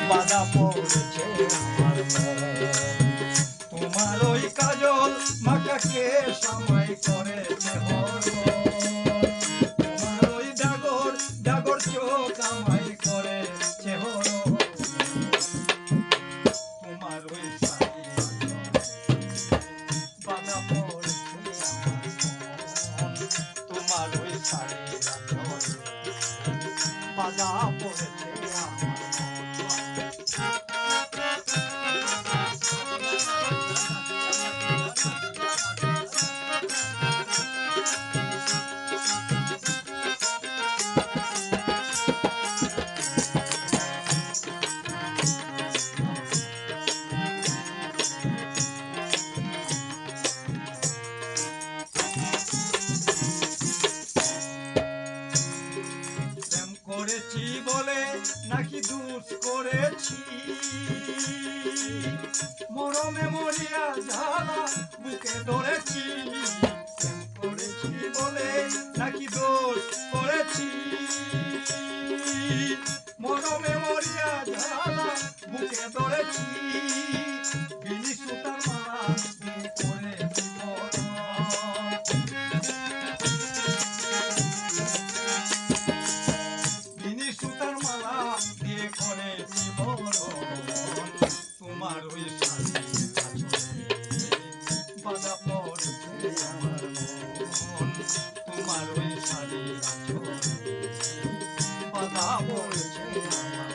বাধা পড়েছে আমার মন। তোমার ওই কাজল মাখাকে সময় করেছে হরণ, তোমার ওই ডাগর ডাগর চোখ আমায় করেছে হরণ, তোমার ওই শাড়ি বাধা পড়েছে আমার মন, তোমার ওই শাড়ি বাধা পড়েছে আমার মন। করেছি বলে নাকি দুষ করেছি, মরমে মরিয়া ঝালা বুকে ধরেছি, করেছি বলে নাকি দোষ করেছি, মরমে মরিয়া ঝালা বুকে ধরেছি, বিনি সুতার মালা দিয়ে করেছি সুতার মালা দিয়ে করেছি বরণ, তোমার ওই শাড়ি বাধা পড়েছে আমার মন, তোমার ওই শাড়ি বাধা পড়েছে আমার।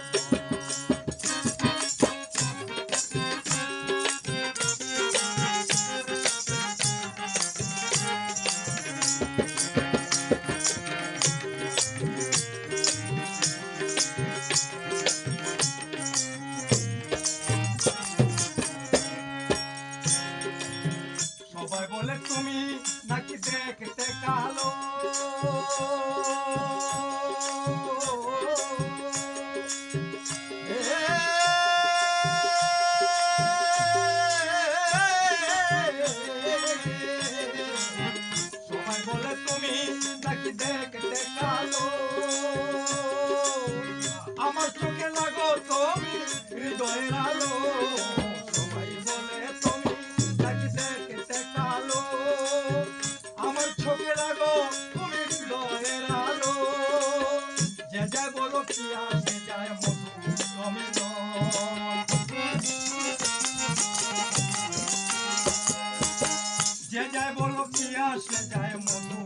সবাই বলে তুমি নাকি দেখতে কালো, সবাই বলে তুমি নাকি দেখতে কালো, আমার চোখে লাগো তুমি হৃদয়ের আলো, সবাই বলে তুমি নাকি দেখতে কালো, আমার চোখে লাগো তুমি হৃদয়ের আলো, যে যায় বলো কি আসে যায় মধু সমিলন, যে যায় বলো কি আসে যায় মধু